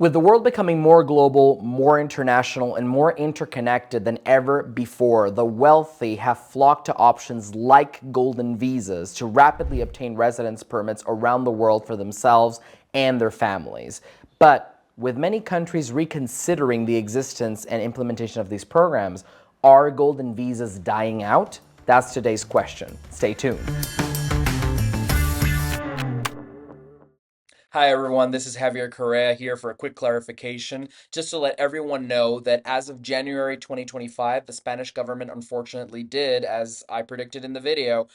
With the world becoming more global, more international, and more interconnected than ever before, the wealthy have flocked to options like golden visas to rapidly obtain residence permits around the world for themselves and their families. But with many countries reconsidering the existence and implementation of these programs, are golden visas dying out? That's today's question. Stay tuned. Hi everyone, this is Javier Correa here for a quick clarification, just to let everyone know that as of January 2025, the Spanish government unfortunately did, as I predicted in the video,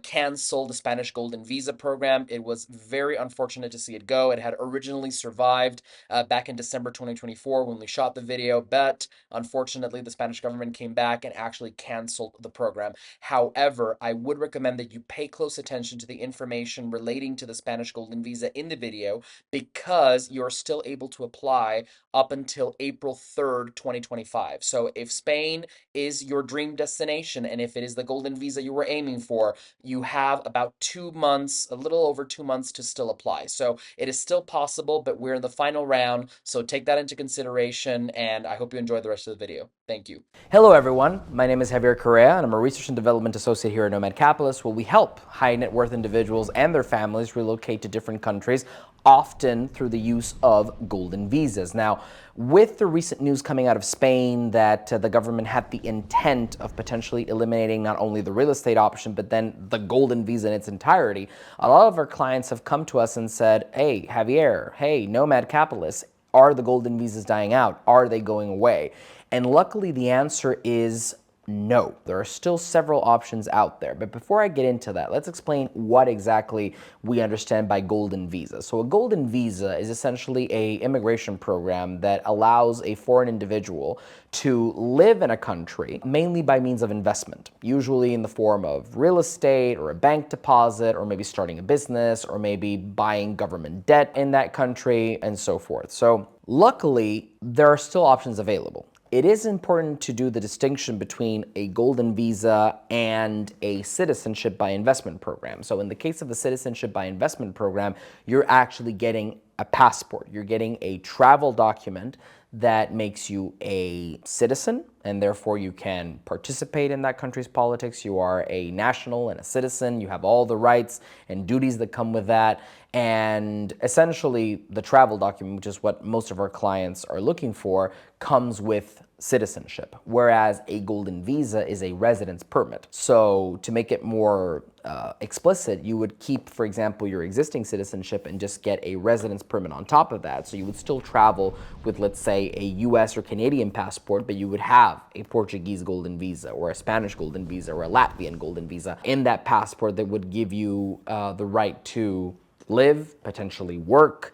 cancel the Spanish Golden Visa program. It was very unfortunate to see it go. It had originally survived back in December 2024 when we shot the video, but unfortunately the Spanish government came back and actually canceled the program. However, I would recommend that you pay close attention to the information relating to the Spanish Golden Visa in the video, because you're still able to apply up until April 3rd, 2025. So if Spain is your dream destination, and if it is the golden visa you were aiming for, you have about 2 months, a little over 2 months to still apply. So it is still possible, but we're in the final round. So take that into consideration, and I hope you enjoy the rest of the video. Thank you. Hello everyone, my name is Javier Correa, and I'm a Research and Development Associate here at Nomad Capitalist, where we help high net worth individuals and their families relocate to different countries, often through the use of golden visas. Now, with the recent news coming out of Spain that the government had the intent of potentially eliminating not only the real estate option, but then the golden visa in its entirety, a lot of our clients have come to us and said, hey, Javier, hey, Nomad Capitalist, are the golden visas dying out? Are they going away? And luckily, the answer is no. There are still several options out there. But before I get into that, let's explain what exactly we understand by golden visa. So a golden visa is essentially an immigration program that allows a foreign individual to live in a country mainly by means of investment, usually in the form of real estate or a bank deposit, or maybe starting a business, or maybe buying government debt in that country, and so forth. So luckily, there are still options available. It is important to do the distinction between a golden visa and a citizenship by investment program. So in the case of the citizenship by investment program, you're actually getting a passport. You're getting a travel document that makes you a citizen, and therefore you can participate in that country's politics. You are a national and a citizen. You have all the rights and duties that come with that. And essentially, the travel document, which is what most of our clients are looking for, comes with citizenship, whereas a golden visa is a residence permit. So to make it more explicit, you would keep, for example, your existing citizenship and just get a residence permit on top of that. So you would still travel with, let's say, a US or Canadian passport, but you would have a Portuguese golden visa or a Spanish golden visa or a Latvian golden visa in that passport that would give you the right to live, potentially work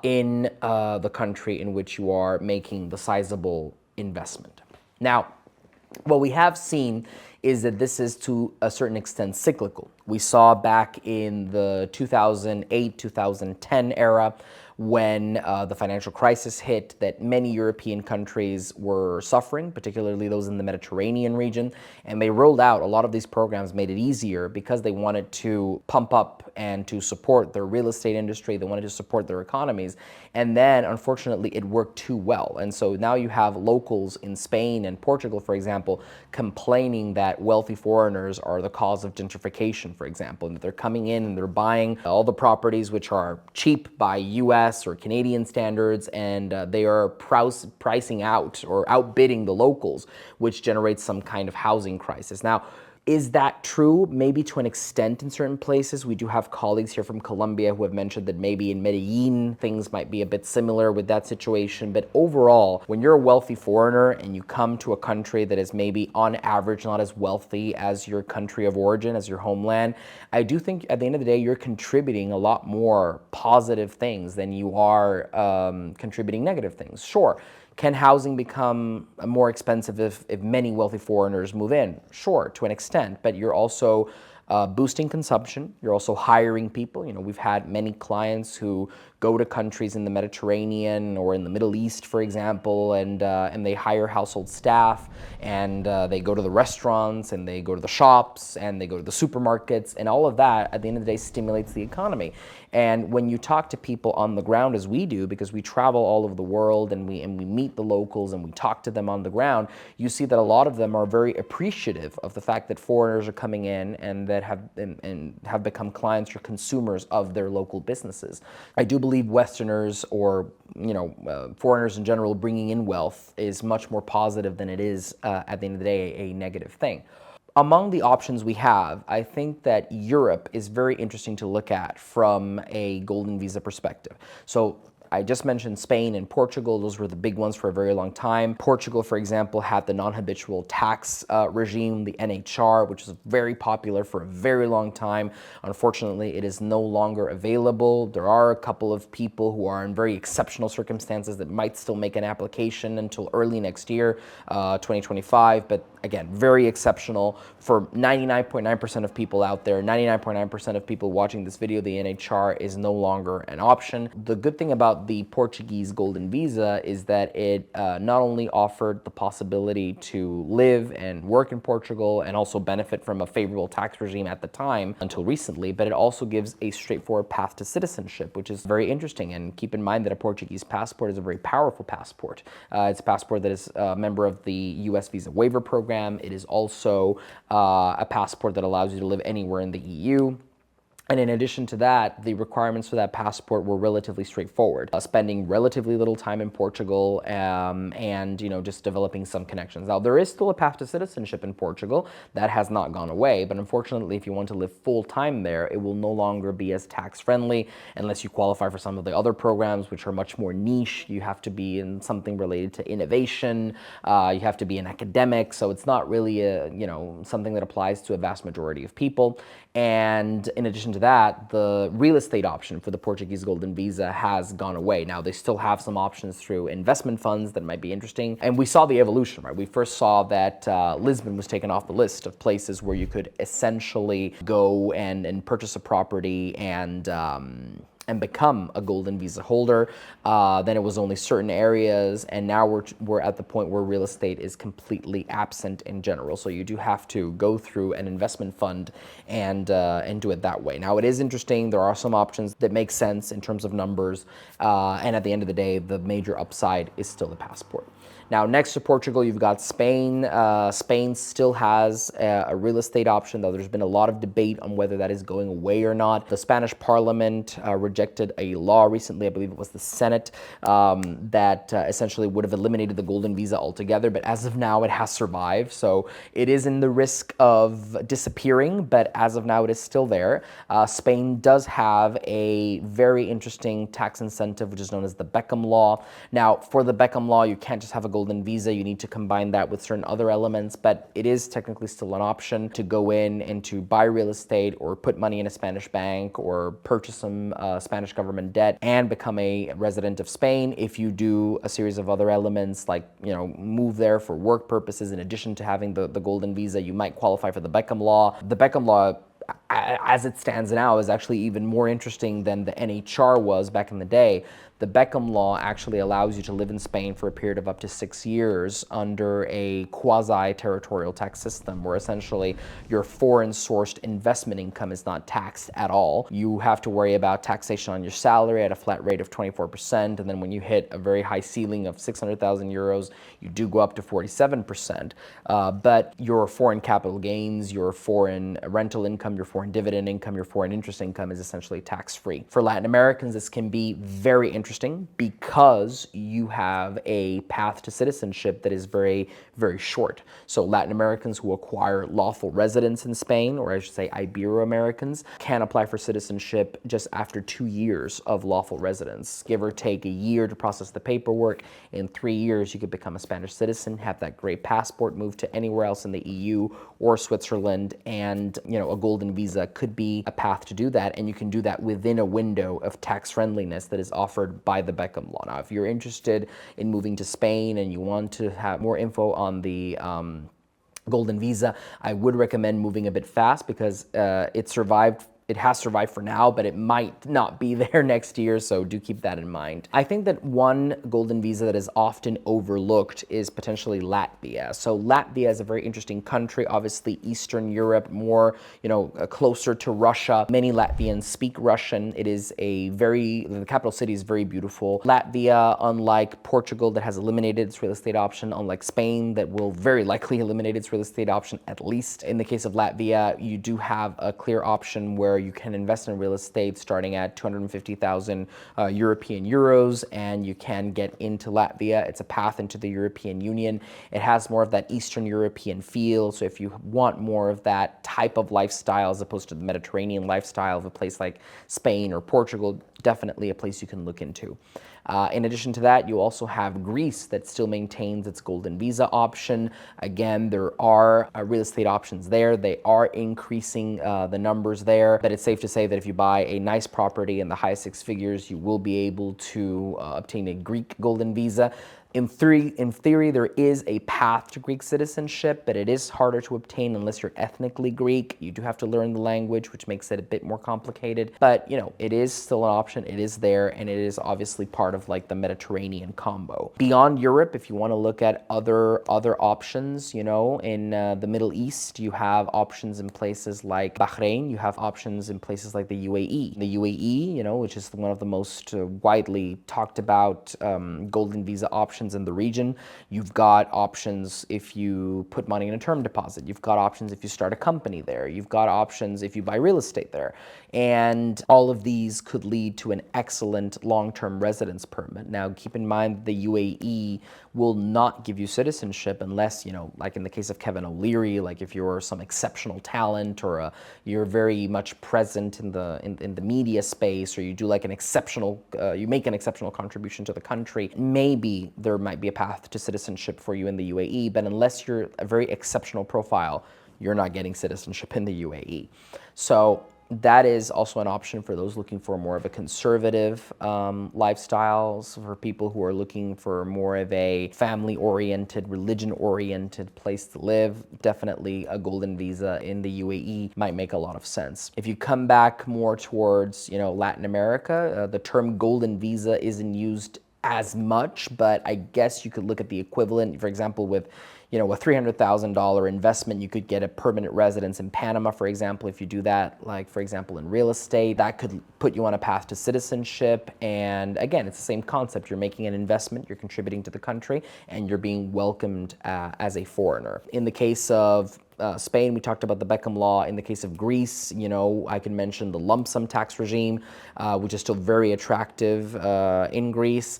in the country in which you are making the sizable investment. Now, what we have seen is that this is to a certain extent cyclical. We saw back in the 2008, 2010 era, when the financial crisis hit, that many European countries were suffering, particularly those in the Mediterranean region, and they rolled out a lot of these programs, made it easier because they wanted to pump up and to support their real estate industry. They wanted to support their economies. And then, unfortunately, it worked too well. And so now you have locals in Spain and Portugal, for example, complaining that wealthy foreigners are the cause of gentrification, for example, and that they're coming in and they're buying all the properties which are cheap by US or Canadian standards, and they are pricing out or outbidding the locals, which generates some kind of housing crisis. Now, is that true? Maybe to an extent in certain places. We do have colleagues here from Colombia who have mentioned that maybe in Medellin things might be a bit similar with that situation. But overall, when you're a wealthy foreigner and you come to a country that is maybe on average not as wealthy as your country of origin, as your homeland, I do think at the end of the day you're contributing a lot more positive things than you are contributing negative things. Sure. Can housing become more expensive if many wealthy foreigners move in? Sure, to an extent, but you're also boosting consumption. You're also hiring people. You know, we've had many clients who go to countries in the Mediterranean or in the Middle East, for example, and they hire household staff, and they go to the restaurants, and they go to the shops, and they go to the supermarkets, and all of that at the end of the day stimulates the economy. And when you talk to people on the ground, as we do, because we travel all over the world and we meet the locals and we talk to them on the ground, you see that a lot of them are very appreciative of the fact that foreigners are coming in and that have become clients or consumers of their local businesses. I do believe Westerners, or foreigners in general, bringing in wealth is much more positive than it is at the end of the day a negative thing. Among the options we have, I think that Europe is very interesting to look at from a golden visa perspective. So I just mentioned Spain and Portugal. Those were the big ones for a very long time. Portugal, for example, had the non-habitual tax regime, the NHR, which was very popular for a very long time. Unfortunately, it is no longer available. There are a couple of people who are in very exceptional circumstances that might still make an application until early next year, 2025, but again, very exceptional. For 99.9% of people out there, 99.9% of people watching this video, the NHR is no longer an option. The good thing about the Portuguese golden visa is that it not only offered the possibility to live and work in Portugal and also benefit from a favorable tax regime at the time until recently, but it also gives a straightforward path to citizenship, which is very interesting. And keep in mind that a Portuguese passport is a very powerful passport. It's a passport that is a member of the US visa waiver program. It is also a passport that allows you to live anywhere in the EU. And in addition to that, the requirements for that passport were relatively straightforward. Spending relatively little time in Portugal and just developing some connections. Now, there is still a path to citizenship in Portugal. That has not gone away, but unfortunately, if you want to live full-time there, it will no longer be as tax-friendly unless you qualify for some of the other programs, which are much more niche. You have to be in something related to innovation. You have to be an academic, so it's not really something that applies to a vast majority of people. And in addition to that, the real estate option for the Portuguese golden visa has gone away. Now, they still have some options through investment funds that might be interesting. And we saw the evolution, right? We first saw that Lisbon was taken off the list of places where you could essentially go and purchase a property and become a golden visa holder. Then it was only certain areas, and now we're at the point where real estate is completely absent in general. So you do have to go through an investment fund and do it that way. Now, it is interesting. There are some options that make sense in terms of numbers, and at the end of the day, the major upside is still the passport. Now, next to Portugal, you've got Spain. Spain still has a real estate option, though there's been a lot of debate on whether that is going away or not. The Spanish Parliament rejected a law recently, I believe it was the Senate, that essentially would have eliminated the golden visa altogether, but as of now, it has survived. So it is in the risk of disappearing, but as of now, it is still there. Spain does have a very interesting tax incentive, which is known as the Beckham law. Now, for the Beckham law, you can't just have a golden visa, you need to combine that with certain other elements, but it is technically still an option to go in and to buy real estate or put money in a Spanish bank or purchase some Spanish government debt and become a resident of Spain. If you do a series of other elements like, move there for work purposes, in addition to having the golden visa, you might qualify for the Beckham law. The Beckham law, as it stands now, is actually even more interesting than the NHR was back in the day. The Beckham law actually allows you to live in Spain for a period of up to 6 years under a quasi-territorial tax system where essentially your foreign-sourced investment income is not taxed at all. You have to worry about taxation on your salary at a flat rate of 24%, and then when you hit a very high ceiling of 600,000 euros, you do go up to 47%. But your foreign capital gains, your foreign rental income, your foreign dividend income, your foreign interest income is essentially tax-free. For Latin Americans, this can be very interesting because you have a path to citizenship that is very, very short. So Latin Americans who acquire lawful residence in Spain, or I should say Ibero Americans, can apply for citizenship just after 2 years of lawful residence. Give or take a year to process the paperwork. In 3 years, you could become a Spanish citizen, have that great passport, move to anywhere else in the EU or Switzerland, and a golden visa could be a path to do that, and you can do that within a window of tax friendliness that is offered by the Beckham law. Now, if you're interested in moving to Spain and you want to have more info on the golden visa, I would recommend moving a bit fast because it survived it has survived for now, but it might not be there next year, so do keep that in mind. I think that one golden visa that is often overlooked is potentially Latvia. So Latvia is a very interesting country, obviously Eastern Europe, more, closer to Russia. Many Latvians speak Russian. The capital city is very beautiful. Latvia, unlike Portugal that has eliminated its real estate option, unlike Spain that will very likely eliminate its real estate option, at least in the case of Latvia, you do have a clear option where you can invest in real estate starting at 250,000 European euros, and you can get into Latvia. It's a path into the European Union. It has more of that Eastern European feel. So if you want more of that type of lifestyle as opposed to the Mediterranean lifestyle of a place like Spain or Portugal, definitely a place you can look into. In addition to that, you also have Greece that still maintains its golden visa option. Again, there are real estate options there. They are increasing the numbers there, but it's safe to say that if you buy a nice property in the high six figures, you will be able to obtain a Greek golden visa. In theory, there is a path to Greek citizenship, but it is harder to obtain unless you're ethnically Greek. You do have to learn the language, which makes it a bit more complicated. But, it is still an option. It is there, and it is obviously part of like the Mediterranean combo. Beyond Europe, if you want to look at other options, in the Middle East, you have options in places like Bahrain. You have options in places like the UAE. The UAE, which is one of the most widely talked about golden visa options in the region. You've got options if you put money in a term deposit. You've got options if you start a company there. You've got options if you buy real estate there. And all of these could lead to an excellent long-term residence permit. Now, keep in mind the UAE will not give you citizenship unless, like in the case of Kevin O'Leary, like if you're some exceptional talent or you're very much present in the media space, or you do like you make an exceptional contribution to the country, maybe there might be a path to citizenship for you in the UAE, but unless you're a very exceptional profile, you're not getting citizenship in the UAE. So that is also an option for those looking for more of a conservative lifestyle, for people who are looking for more of a family-oriented, religion-oriented place to live. Definitely a golden visa in the UAE might make a lot of sense. If you come back more towards, Latin America, the term golden visa isn't used as much, but I guess you could look at the equivalent. For example, with a $300,000 investment, you could get a permanent residence in Panama, for example. If you do that, like for example in real estate, that could put you on a path to citizenship. And again, it's the same concept. You're making an investment, you're contributing to the country, and you're being welcomed as a foreigner. In the case of Spain, we talked about the Beckham law. In the case of Greece, I can mention the lump sum tax regime, which is still very attractive in Greece.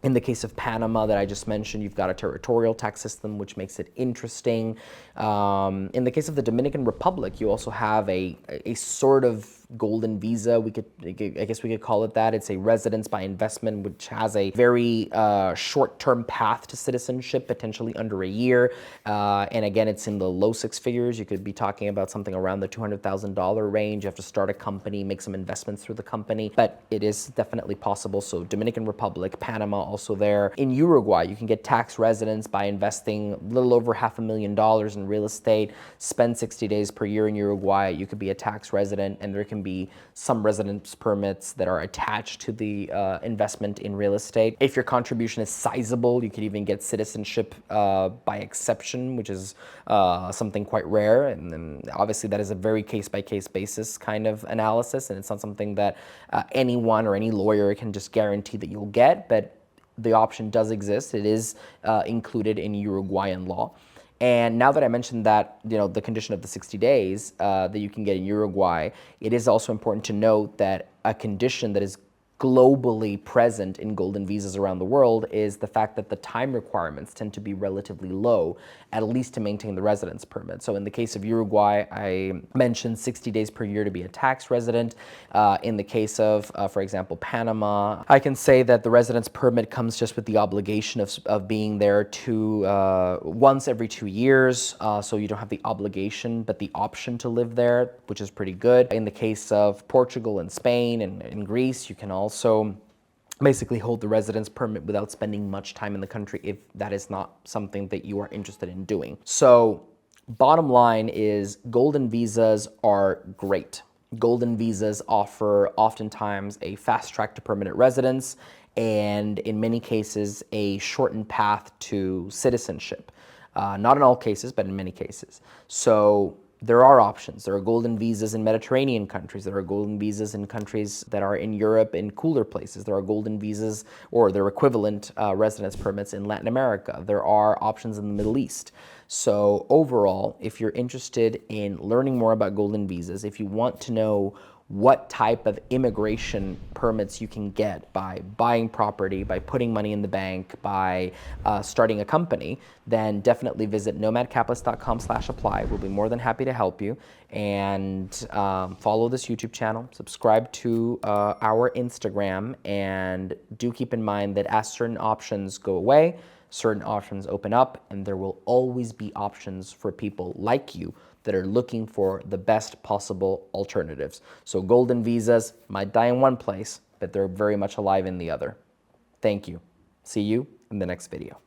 In the case of Panama that I just mentioned, you've got a territorial tax system, which makes it interesting. In the case of the Dominican Republic, you also have a sort of golden visa. I guess we could call it that. It's a residence by investment, which has a very short-term path to citizenship, potentially under a year. And again, it's in the low six figures. You could be talking about something around the $200,000 range. You have to start a company, make some investments through the company, but it is definitely possible. So Dominican Republic, Panama also there. In Uruguay, you can get tax residence by investing a little over $500,000 in real estate, spend 60 days per year in Uruguay. You could be a tax resident, and there can be some residence permits that are attached to the investment in real estate. If your contribution is sizable, you could even get citizenship by exception, which is something quite rare. And then obviously that is a very case-by-case basis kind of analysis, and it's not something that anyone or any lawyer can just guarantee that you'll get, but the option does exist. It is included in Uruguayan law. And now that I mentioned that, the condition of the 60 days that you can get in Uruguay, it is also important to note that a condition that is globally present in golden visas around the world is the fact that the time requirements tend to be relatively low, at least to maintain the residence permit. So in the case of Uruguay, I mentioned 60 days per year to be a tax resident. In the case of, for example, Panama, I can say that the residence permit comes just with the obligation of being there once every 2 years. So you don't have the obligation, but the option to live there, which is pretty good. In the case of Portugal and Spain and in Greece, you can also basically hold the residence permit without spending much time in the country if that is not something that you are interested in doing. So Bottom line is golden visas are great. Golden visas offer oftentimes a fast track to permanent residence and in many cases a shortened path to citizenship. Not in all cases, but in many cases. So there are options. There are golden visas in Mediterranean countries. There are golden visas in countries that are in Europe in cooler places. There are golden visas or their equivalent residence permits in Latin America. There are options in the Middle East. So overall, if you're interested in learning more about golden visas, if you want to know what type of immigration permits you can get by buying property, by putting money in the bank, by starting a company, then definitely visit nomadcapitalist.com/apply. We'll be more than happy to help you. And follow this YouTube channel, subscribe to our Instagram, and do keep in mind that as certain options go away, certain options open up, and there will always be options for people like you that are looking for the best possible alternatives. So golden visas might die in one place, but they're very much alive in the other. Thank you. See you in the next video.